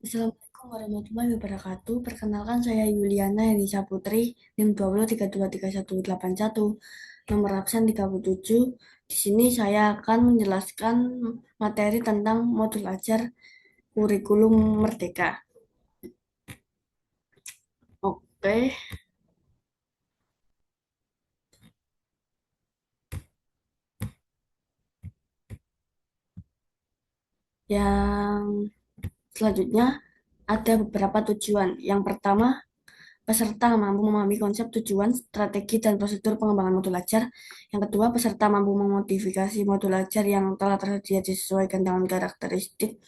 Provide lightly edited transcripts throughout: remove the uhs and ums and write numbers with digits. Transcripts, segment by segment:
Assalamualaikum warahmatullahi wabarakatuh. Perkenalkan saya Yuliana Yanisa Putri, NIM 20323181, nomor absen 37. Di sini saya akan menjelaskan materi tentang modul ajar kurikulum Merdeka. Oke, yang selanjutnya ada beberapa tujuan. Yang pertama, peserta mampu memahami konsep tujuan, strategi, dan prosedur pengembangan modul ajar. Yang kedua, peserta mampu memodifikasi modul ajar yang telah tersedia disesuaikan dengan karakteristik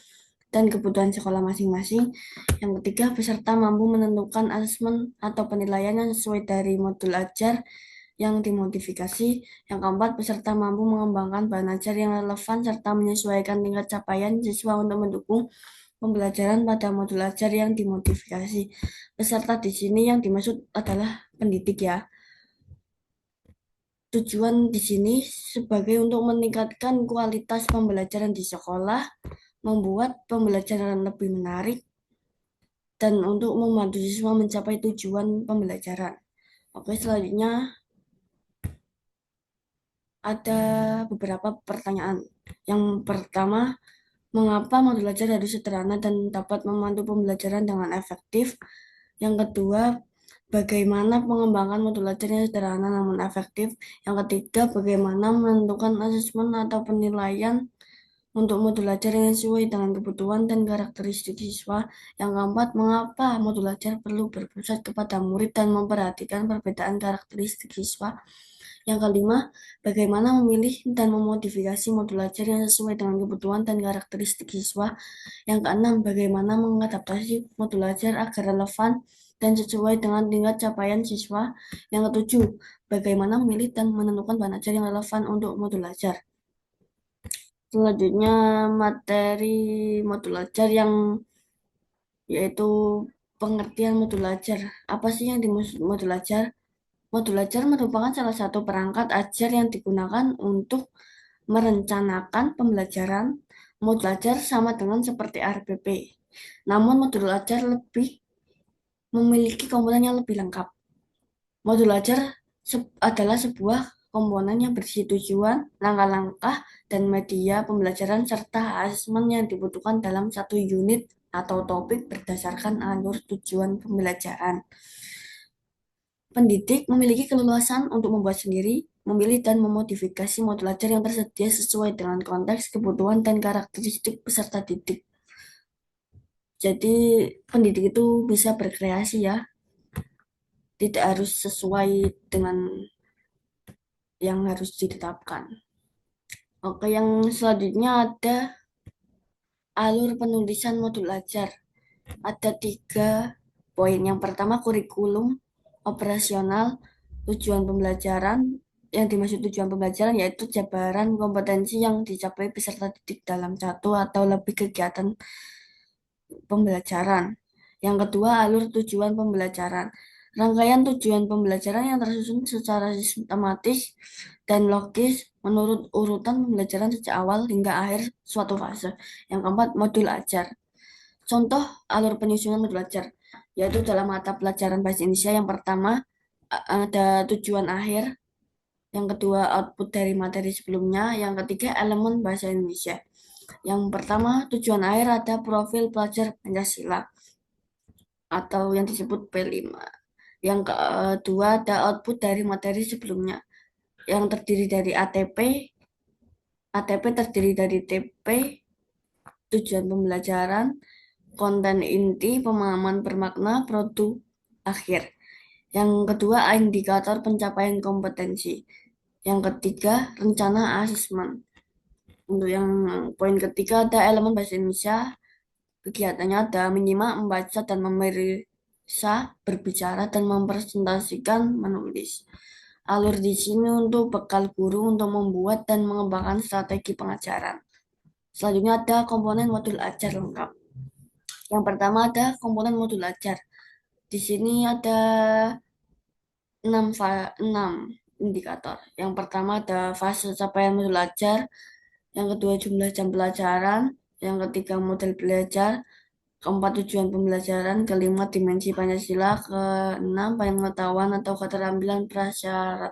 dan kebutuhan sekolah masing-masing. Yang ketiga, peserta mampu menentukan asesmen atau penilaian yang sesuai dari modul ajar yang dimodifikasi. Yang keempat, peserta mampu mengembangkan bahan ajar yang relevan serta menyesuaikan tingkat capaian siswa untuk mendukung pembelajaran pada modul ajar yang dimodifikasi. Peserta di sini yang dimaksud adalah pendidik ya. Tujuan di sini sebagai untuk meningkatkan kualitas pembelajaran di sekolah, membuat pembelajaran lebih menarik, dan untuk membantu siswa mencapai tujuan pembelajaran. Oke, selanjutnya ada beberapa pertanyaan. Yang pertama, mengapa modul ajar harus sederhana dan dapat membantu pembelajaran dengan efektif? Yang kedua, bagaimana pengembangan modul ajar yang sederhana namun efektif? Yang ketiga, bagaimana menentukan asesmen atau penilaian untuk modul ajar yang sesuai dengan kebutuhan dan karakteristik siswa. Yang keempat, mengapa modul ajar perlu berpusat kepada murid dan memperhatikan perbedaan karakteristik siswa. Yang kelima, bagaimana memilih dan memodifikasi modul ajar yang sesuai dengan kebutuhan dan karakteristik siswa. Yang keenam, bagaimana mengadaptasi modul ajar agar relevan dan sesuai dengan tingkat capaian siswa. Yang ketujuh, bagaimana memilih dan menentukan bahan ajar yang relevan untuk modul ajar. Selanjutnya, materi modul ajar yang yaitu pengertian modul ajar. Apa sih yang dimaksud modul ajar? Modul ajar merupakan salah satu perangkat ajar yang digunakan untuk merencanakan pembelajaran. Modul ajar sama dengan seperti RPP. Namun modul ajar lebih memiliki komponen yang lebih lengkap. Modul ajar adalah sebuah komponen yang berisi tujuan, langkah-langkah, dan media pembelajaran serta asesmen yang dibutuhkan dalam satu unit atau topik berdasarkan alur tujuan pembelajaran. Pendidik memiliki keleluasan untuk membuat sendiri, memilih dan memodifikasi modul ajar yang tersedia sesuai dengan konteks, kebutuhan, dan karakteristik peserta didik. Jadi, pendidik itu bisa berkreasi ya, tidak harus sesuai dengan yang harus ditetapkan. Oke, yang selanjutnya ada alur penulisan modul ajar. Ada 3 poin. Yang pertama, kurikulum operasional, tujuan pembelajaran. Yang dimaksud tujuan pembelajaran yaitu jabaran kompetensi yang dicapai peserta didik dalam satu atau lebih kegiatan pembelajaran. Yang kedua, alur tujuan pembelajaran. Rangkaian tujuan pembelajaran yang tersusun secara sistematis dan logis menurut urutan pembelajaran sejak awal hingga akhir suatu fase. Yang keempat, modul ajar. Contoh alur penyusunan modul ajar, yaitu dalam mata pelajaran bahasa Indonesia yang pertama ada tujuan akhir, yang kedua output dari materi sebelumnya, yang ketiga elemen bahasa Indonesia. Yang pertama tujuan akhir ada profil pelajar Pancasila atau yang disebut P5. Yang kedua ada output dari materi sebelumnya yang terdiri dari ATP. ATP terdiri dari TP, tujuan pembelajaran, konten inti, pemahaman bermakna, produk akhir. Yang kedua, indikator pencapaian kompetensi. Yang ketiga, rencana asesmen. Untuk yang poin ketiga ada elemen bahasa Indonesia. Kegiatannya ada menyimak, membaca, dan memeriksa, berbicara, dan mempresentasikan, menulis. Alur di sini untuk bekal guru untuk membuat dan mengembangkan strategi pengajaran. Selanjutnya ada komponen modul ajar lengkap. Yang pertama ada komponen modul ajar. Di sini ada 6 indikator. Yang pertama ada fase capaian modul ajar, yang kedua jumlah jam pelajaran, yang ketiga model belajar, Keempat, tujuan pembelajaran. Kelima, dimensi Pancasila. Keenam, pengetahuan atau keterampilan prasyarat.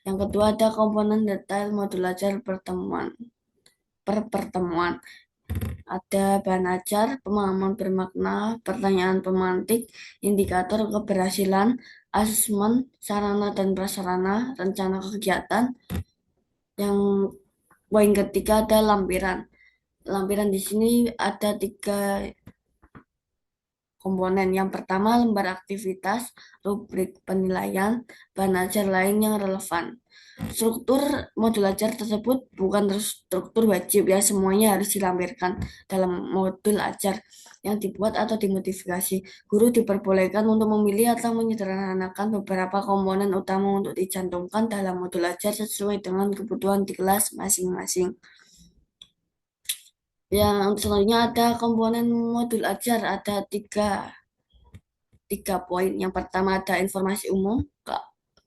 Yang kedua, ada komponen detail modul ajar per pertemuan. Ada bahan ajar, pemahaman bermakna, pertanyaan pemantik, indikator keberhasilan, asesmen, sarana dan prasarana, rencana kegiatan. Yang poin ketiga ada lampiran. Lampiran di sini ada tiga komponen. Yang pertama, lembar aktivitas, rubrik penilaian, bahan ajar lain yang relevan. Struktur modul ajar tersebut bukan struktur wajib ya, semuanya harus dilampirkan dalam modul ajar yang dibuat atau dimodifikasi. Guru diperbolehkan untuk memilih atau menyederhanakan beberapa komponen utama untuk dicantumkan dalam modul ajar sesuai dengan kebutuhan di kelas masing-masing. Yang selanjutnya ada komponen modul ajar, ada tiga poin. Yang pertama ada informasi umum,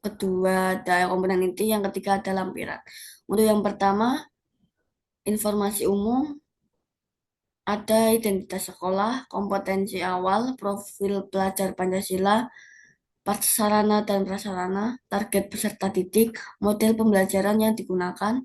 kedua ada komponen inti, yang ketiga ada lampiran. Untuk yang pertama, informasi umum, ada identitas sekolah, kompetensi awal, profil pelajar Pancasila, sarana dan prasarana, target peserta didik, model pembelajaran yang digunakan.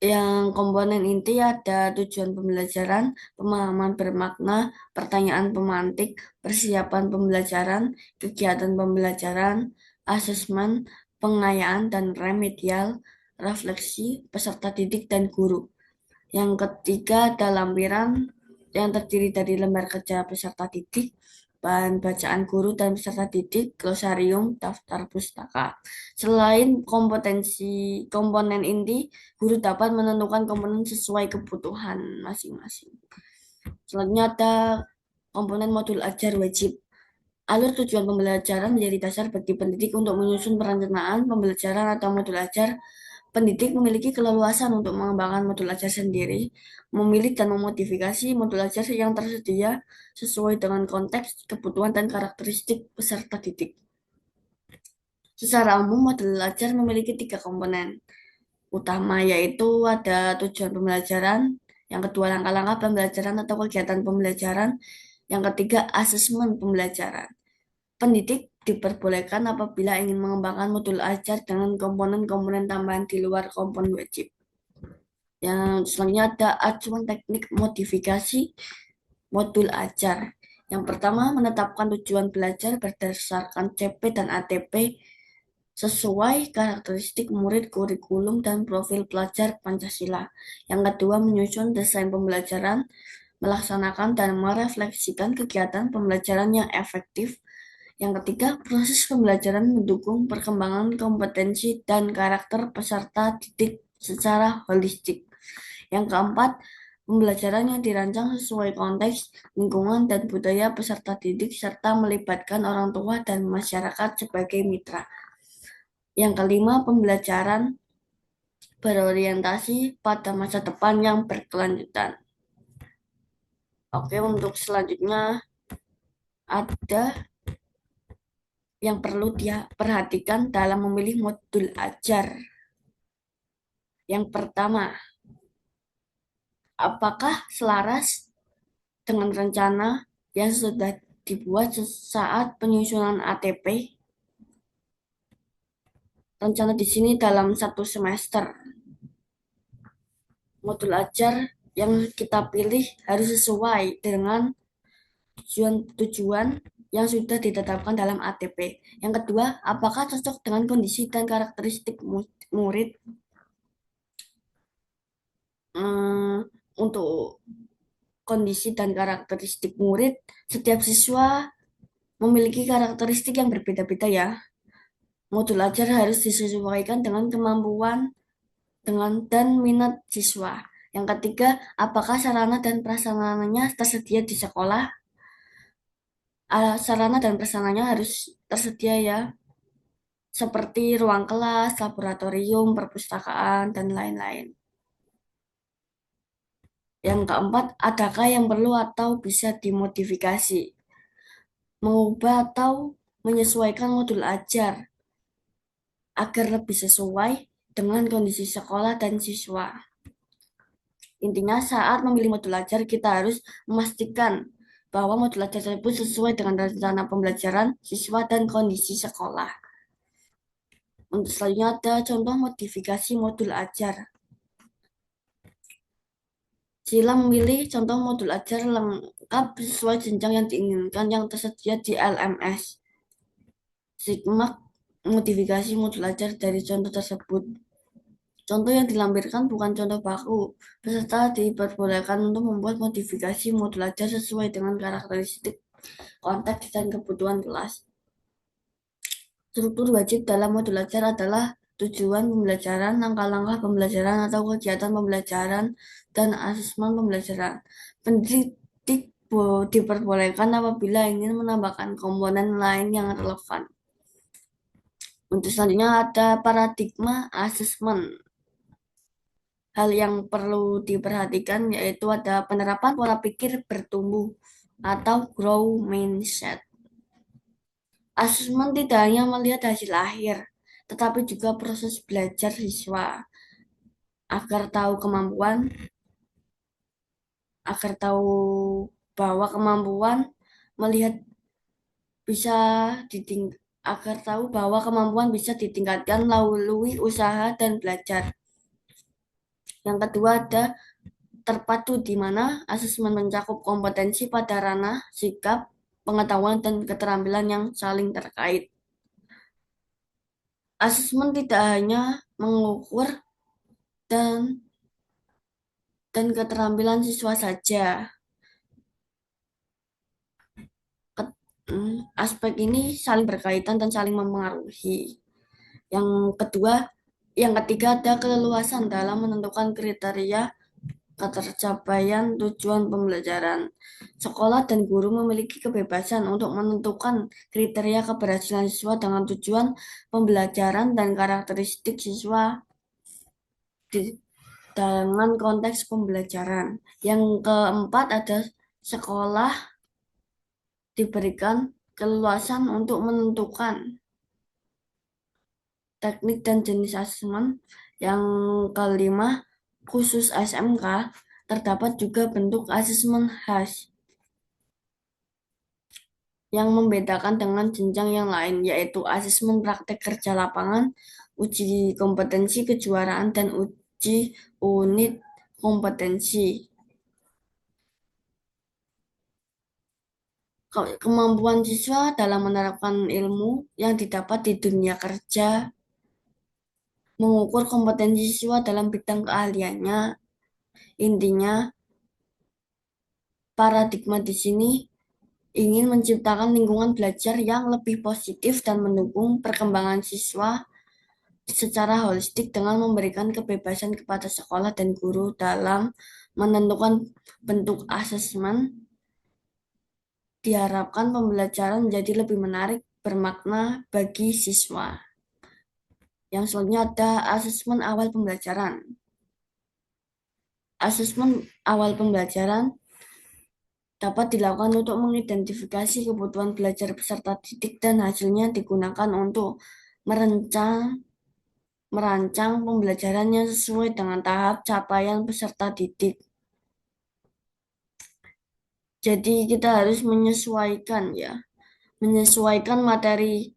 Yang komponen inti ada tujuan pembelajaran, pemahaman bermakna, pertanyaan pemantik, persiapan pembelajaran, kegiatan pembelajaran, asesmen, pengayaan dan remedial, refleksi, peserta didik dan guru. Yang ketiga ada lampiran yang terdiri dari lembar kerja peserta didik, bahan bacaan guru dan peserta didik, glosarium, daftar pustaka. Selain komponen inti, guru dapat menentukan komponen sesuai kebutuhan masing-masing. Selanjutnya ada komponen modul ajar wajib. Alur tujuan pembelajaran menjadi dasar bagi pendidik untuk menyusun perencanaan pembelajaran atau modul ajar. Pendidik memiliki keleluasan untuk mengembangkan modul ajar sendiri, memilih dan memodifikasi modul ajar yang tersedia sesuai dengan konteks, kebutuhan, dan karakteristik peserta didik. Secara umum, modul ajar memiliki tiga komponen utama, yaitu ada tujuan pembelajaran, yang kedua langkah-langkah pembelajaran atau kegiatan pembelajaran, yang ketiga asesmen pembelajaran. Pendidik diperbolehkan apabila ingin mengembangkan modul ajar dengan komponen-komponen tambahan di luar komponen wajib. Yang selanjutnya ada acuan teknik modifikasi modul ajar. Yang pertama, menetapkan tujuan belajar berdasarkan CP dan ATP sesuai karakteristik murid, kurikulum, dan profil pelajar Pancasila. Yang kedua, menyusun desain pembelajaran, melaksanakan dan merefleksikan kegiatan pembelajaran yang efektif. Yang ketiga, proses pembelajaran mendukung perkembangan kompetensi dan karakter peserta didik secara holistik. Yang keempat, pembelajaran yang dirancang sesuai konteks, lingkungan, dan budaya peserta didik serta melibatkan orang tua dan masyarakat sebagai mitra. Yang kelima, pembelajaran berorientasi pada masa depan yang berkelanjutan. Oke, untuk selanjutnya ada yang perlu dia perhatikan dalam memilih modul ajar. Yang pertama, apakah selaras dengan rencana yang sudah dibuat saat penyusunan ATP? Rencana di sini dalam satu semester. Modul ajar yang kita pilih harus sesuai dengan tujuan yang sudah ditetapkan dalam ATP. Yang kedua, apakah cocok dengan kondisi dan karakteristik murid? Untuk kondisi dan karakteristik murid, setiap siswa memiliki karakteristik yang berbeda-beda ya. Modul ajar harus disesuaikan dengan kemampuan dan minat siswa. Yang ketiga, apakah sarana dan prasarananya tersedia di sekolah? Sarana dan prasarananya harus tersedia ya, seperti ruang kelas, laboratorium, perpustakaan, dan lain-lain. Yang keempat, adakah yang perlu atau bisa dimodifikasi? Mengubah atau menyesuaikan modul ajar agar lebih sesuai dengan kondisi sekolah dan siswa. Intinya saat memilih modul ajar kita harus memastikan bahwa modul ajar tersebut sesuai dengan rencana pembelajaran siswa dan kondisi sekolah. Untuk selanjutnya ada contoh modifikasi modul ajar. Sila memilih contoh modul ajar lengkap sesuai jenjang yang diinginkan yang tersedia di LMS. Simak modifikasi modul ajar dari contoh tersebut. Contoh yang dilampirkan bukan contoh baku. Peserta diperbolehkan untuk membuat modifikasi modul ajar sesuai dengan karakteristik, konteks, dan kebutuhan kelas. Struktur wajib dalam modul ajar adalah tujuan pembelajaran, langkah-langkah pembelajaran atau kegiatan pembelajaran, dan asesmen pembelajaran. Pendidik diperbolehkan apabila ingin menambahkan komponen lain yang relevan. Untuk selanjutnya ada paradigma asesmen. Hal yang perlu diperhatikan yaitu ada penerapan pola pikir bertumbuh atau grow mindset. Asesmen tidak hanya melihat hasil akhir, tetapi juga proses belajar siswa agar tahu kemampuan, agar tahu bahwa kemampuan melihat bisa diting agar tahu bahwa kemampuan bisa ditingkatkan melalui usaha dan belajar. Yang kedua ada terpadu di mana asesmen mencakup kompetensi pada ranah, sikap, pengetahuan, dan keterampilan yang saling terkait. Asesmen tidak hanya mengukur dan keterampilan siswa saja. Aspek ini saling berkaitan dan saling mempengaruhi. Yang kedua, yang ketiga ada keleluasan dalam menentukan kriteria ketercapaian tujuan pembelajaran. Sekolah dan guru memiliki kebebasan untuk menentukan kriteria keberhasilan siswa dengan tujuan pembelajaran dan karakteristik siswa dengan konteks pembelajaran. Yang keempat ada sekolah diberikan keleluasan untuk menentukan teknik dan jenis asesmen. Yang kelima, khusus SMK, terdapat juga bentuk asesmen khas yang membedakan dengan jenjang yang lain, yaitu asesmen praktek kerja lapangan, uji kompetensi kejuaraan, dan uji unit kompetensi. Kemampuan siswa dalam menerapkan ilmu yang didapat di dunia kerja, mengukur kompetensi siswa dalam bidang keahliannya. Intinya, paradigma di sini ingin menciptakan lingkungan belajar yang lebih positif dan mendukung perkembangan siswa secara holistik dengan memberikan kebebasan kepada sekolah dan guru dalam menentukan bentuk asesmen. Diharapkan pembelajaran menjadi lebih menarik, bermakna bagi siswa. Yang selanjutnya ada asesmen awal pembelajaran. Asesmen awal pembelajaran dapat dilakukan untuk mengidentifikasi kebutuhan belajar peserta didik dan hasilnya digunakan untuk merancang pembelajaran yang sesuai dengan tahap capaian peserta didik. Jadi kita harus menyesuaikan materi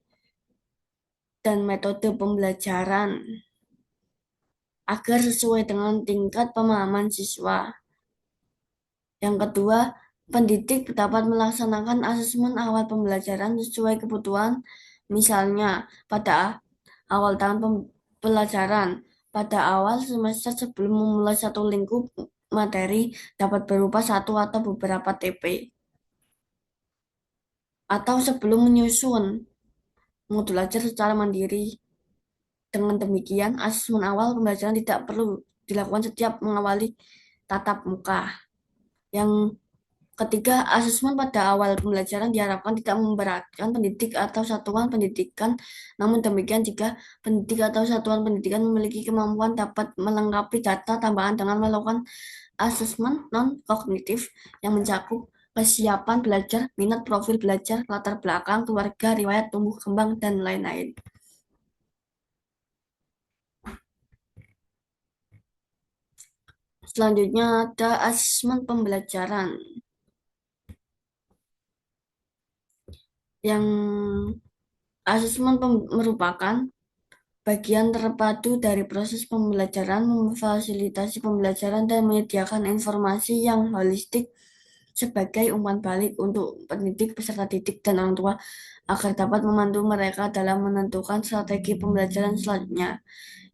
dan metode pembelajaran agar sesuai dengan tingkat pemahaman siswa. Yang kedua, pendidik dapat melaksanakan asesmen awal pembelajaran sesuai kebutuhan, misalnya pada awal tahun pembelajaran, pada awal semester sebelum memulai satu lingkup materi dapat berupa satu atau beberapa TP. Atau sebelum menyusun modul ajar secara mandiri. Dengan demikian, asesmen awal pembelajaran tidak perlu dilakukan setiap mengawali tatap muka. Yang ketiga, asesmen pada awal pembelajaran diharapkan tidak memberatkan pendidik atau satuan pendidikan. Namun demikian, jika pendidik atau satuan pendidikan memiliki kemampuan dapat melengkapi data tambahan dengan melakukan asesmen non-kognitif yang mencakup kesiapan belajar, minat, profil belajar, latar belakang, keluarga, riwayat tumbuh kembang, dan lain-lain. Selanjutnya ada asesmen pembelajaran yang merupakan bagian terpadu dari proses pembelajaran, memfasilitasi pembelajaran dan menyediakan informasi yang holistik sebagai umpan balik untuk pendidik, peserta didik, dan orang tua agar dapat membantu mereka dalam menentukan strategi pembelajaran selanjutnya.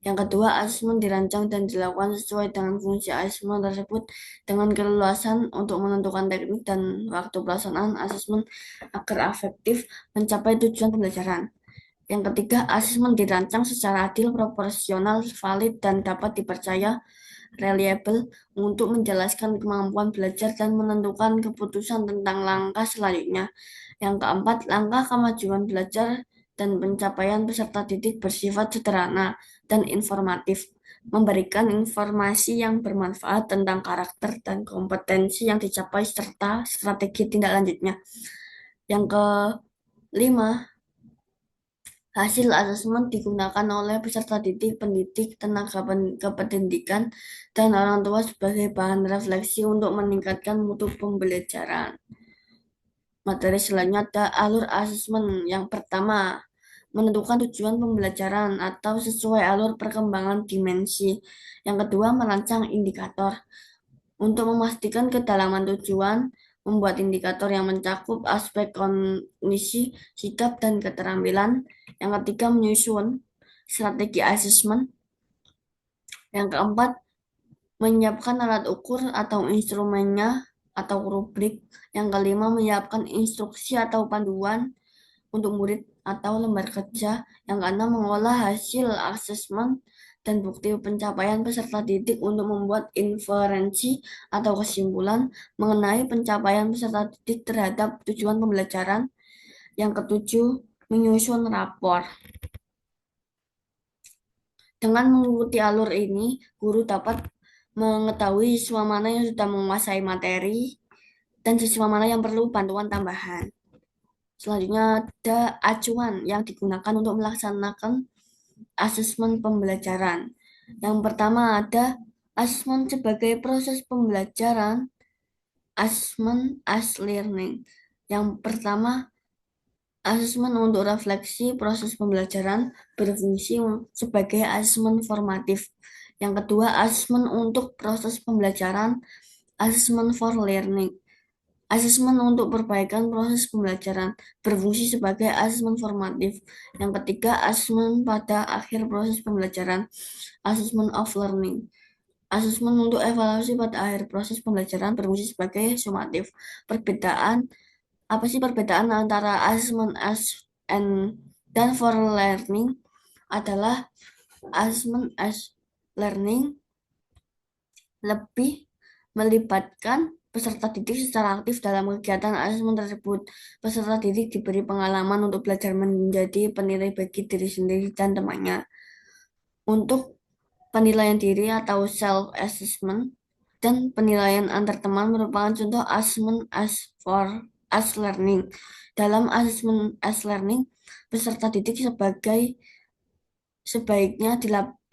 Yang kedua, asesmen dirancang dan dilakukan sesuai dengan fungsi asesmen tersebut dengan keleluasan untuk menentukan teknik dan waktu pelaksanaan asesmen agar efektif mencapai tujuan pembelajaran. Yang ketiga, asesmen dirancang secara adil, proporsional, valid, dan dapat dipercaya, reliable, untuk menjelaskan kemampuan belajar dan menentukan keputusan tentang langkah selanjutnya. Yang keempat, langkah kemajuan belajar dan pencapaian peserta didik bersifat sederhana dan informatif, memberikan informasi yang bermanfaat tentang karakter dan kompetensi yang dicapai serta strategi tindak lanjutnya. Yang kelima, hasil asesmen digunakan oleh peserta didik, pendidik, tenaga kependidikan, dan orang tua sebagai bahan refleksi untuk meningkatkan mutu pembelajaran. Materi selanjutnya ada alur asesmen. Yang pertama, menentukan tujuan pembelajaran atau sesuai alur perkembangan dimensi. Yang kedua, merancang indikator. Untuk memastikan kedalaman tujuan, membuat indikator yang mencakup aspek kognisi, sikap, dan keterampilan. Yang ketiga, menyusun strategi asesmen. Yang keempat, menyiapkan alat ukur atau instrumennya atau rubrik. Yang kelima, menyiapkan instruksi atau panduan untuk murid atau lembar kerja. Yang keenam, mengolah hasil asesmen dan bukti pencapaian peserta didik untuk membuat inferensi atau kesimpulan mengenai pencapaian peserta didik terhadap tujuan pembelajaran. Yang ketujuh, menyusun rapor. Dengan mengikuti alur ini, guru dapat mengetahui siswa mana yang sudah menguasai materi dan siswa mana yang perlu bantuan tambahan. Selanjutnya ada acuan yang digunakan untuk melaksanakan asesmen pembelajaran. Yang pertama ada asesmen sebagai proses pembelajaran, asesmen as learning. Yang pertama, asesmen untuk refleksi proses pembelajaran berfungsi sebagai asesmen formatif. Yang kedua, asesmen untuk proses pembelajaran, asesmen for learning. Asesmen untuk perbaikan proses pembelajaran berfungsi sebagai asesmen formatif. Yang ketiga, asesmen pada akhir proses pembelajaran, asesmen of learning. Asesmen untuk evaluasi pada akhir proses pembelajaran berfungsi sebagai sumatif. Apa sih perbedaan antara asesmen as and dan for learning? Adalah asesmen as learning lebih melibatkan peserta didik secara aktif dalam kegiatan asesmen tersebut. Peserta didik diberi pengalaman untuk belajar menjadi penilai bagi diri sendiri dan temannya. Untuk penilaian diri atau self-assessment dan penilaian antar teman merupakan contoh asesmen as learning. Dalam asesmen as learning, peserta didik sebaiknya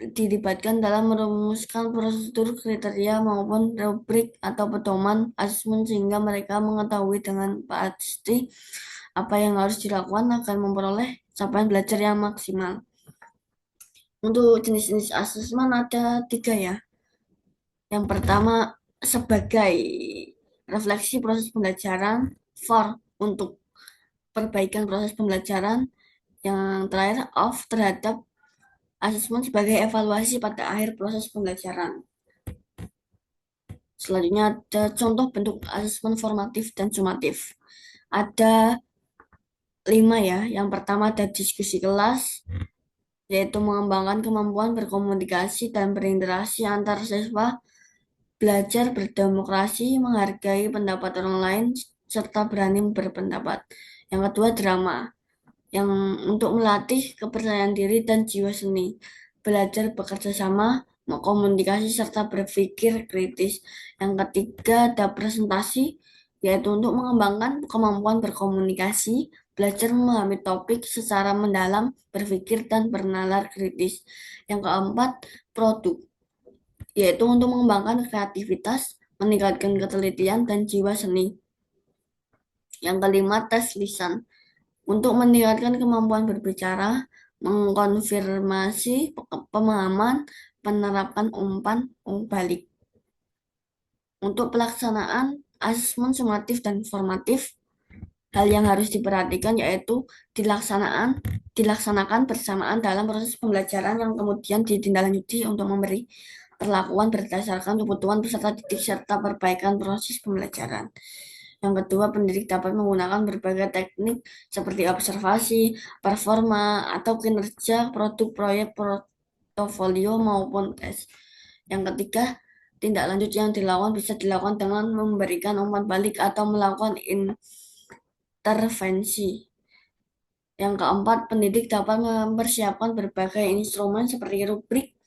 dilibatkan dalam merumuskan prosedur, kriteria, maupun rubrik atau pedoman asesmen sehingga mereka mengetahui dengan pasti apa yang harus dilakukan agar memperoleh capaian belajar yang maksimal. Untuk jenis-jenis asesmen ada 3 ya. Yang pertama, sebagai refleksi proses pembelajaran, for untuk perbaikan proses pembelajaran, yang terakhir of terhadap asesmen sebagai evaluasi pada akhir proses pembelajaran. Selanjutnya ada contoh bentuk asesmen formatif dan sumatif. Ada 5 ya. Yang pertama ada diskusi kelas, yaitu mengembangkan kemampuan berkomunikasi dan berinteraksi antar siswa, belajar berdemokrasi, menghargai pendapat orang lain, serta berani berpendapat. Yang kedua drama, yang untuk melatih kepercayaan diri dan jiwa seni, belajar bekerja sama, komunikasi, serta berpikir kritis. Yang ketiga ada presentasi, yaitu untuk mengembangkan kemampuan berkomunikasi, belajar memahami topik secara mendalam, berpikir, dan bernalar kritis. Yang keempat, produk, yaitu untuk mengembangkan kreativitas, meningkatkan ketelitian, dan jiwa seni. Yang kelima, tes lisan. Untuk meningkatkan kemampuan berbicara, mengkonfirmasi pemahaman, penerapan umpan balik. Untuk pelaksanaan asesmen sumatif dan formatif, hal yang harus diperhatikan yaitu dilaksanakan bersamaan dalam proses pembelajaran yang kemudian ditindaklanjuti untuk memberi perlakuan berdasarkan kebutuhan peserta didik serta perbaikan proses pembelajaran. Yang kedua, pendidik dapat menggunakan berbagai teknik seperti observasi, performa, atau kinerja produk proyek portofolio maupun tes. Yang ketiga, tindak lanjut yang dilakukan bisa dilakukan dengan memberikan umpan balik atau melakukan intervensi. Yang keempat, pendidik dapat mempersiapkan berbagai instrumen seperti rubrik,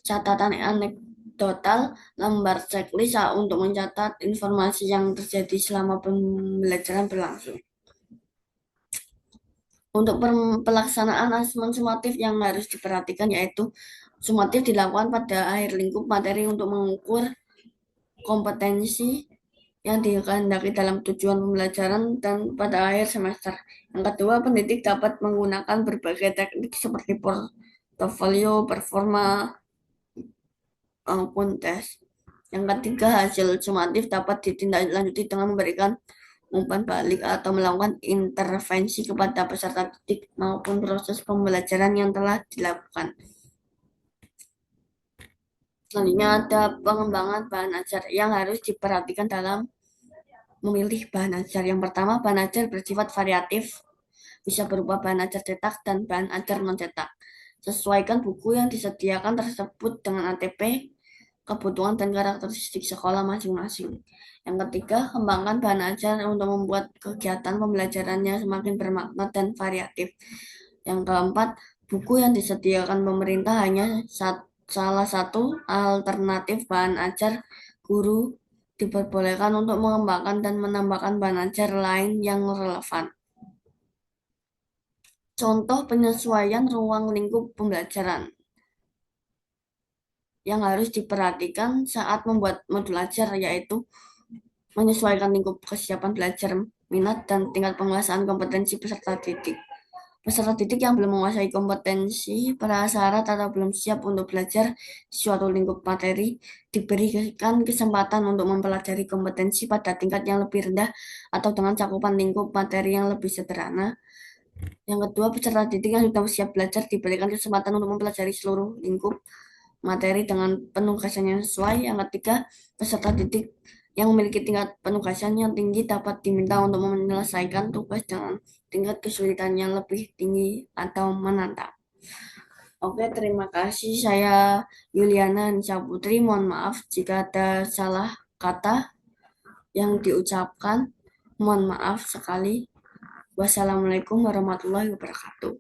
catatan anekdotal, lembar checklist untuk mencatat informasi yang terjadi selama pembelajaran berlangsung. Untuk pelaksanaan asesmen sumatif yang harus diperhatikan yaitu sumatif dilakukan pada akhir lingkup materi untuk mengukur kompetensi yang dikehendaki dalam tujuan pembelajaran dan pada akhir semester. Yang kedua, pendidik dapat menggunakan berbagai teknik seperti portofolio, performa, maupun tes. Yang ketiga, hasil sumatif dapat ditindaklanjuti dengan memberikan umpan balik atau melakukan intervensi kepada peserta didik maupun proses pembelajaran yang telah dilakukan. Selanjutnya ada pengembangan bahan ajar yang harus diperhatikan dalam memilih bahan ajar. Yang pertama, bahan ajar bersifat variatif, bisa berupa bahan ajar cetak dan bahan ajar non-cetak. Sesuaikan buku yang disediakan tersebut dengan ATP, kebutuhan dan karakteristik sekolah masing-masing. Yang ketiga, kembangkan bahan ajar untuk membuat kegiatan pembelajarannya semakin bermakna dan variatif. Yang keempat, buku yang disediakan pemerintah hanya salah satu alternatif bahan ajar. Guru diperbolehkan untuk mengembangkan dan menambahkan bahan ajar lain yang relevan. Contoh penyesuaian ruang lingkup pembelajaran yang harus diperhatikan saat membuat modul ajar yaitu menyesuaikan lingkup kesiapan belajar, minat, dan tingkat penguasaan kompetensi peserta didik. Peserta didik yang belum menguasai kompetensi, prasyarat, atau belum siap untuk belajar di suatu lingkup materi diberikan kesempatan untuk mempelajari kompetensi pada tingkat yang lebih rendah atau dengan cakupan lingkup materi yang lebih sederhana. Yang kedua, peserta didik yang sudah siap belajar diberikan kesempatan untuk mempelajari seluruh lingkup materi dengan penugasan yang sesuai. Yang ketiga, peserta didik yang memiliki tingkat penugasan yang tinggi dapat diminta untuk menyelesaikan tugas dengan tingkat kesulitan yang lebih tinggi atau menantang. Oke, terima kasih. Saya Yuliana Anissa Putri. Mohon maaf jika ada salah kata yang diucapkan. Mohon maaf sekali. Wassalamualaikum warahmatullahi wabarakatuh.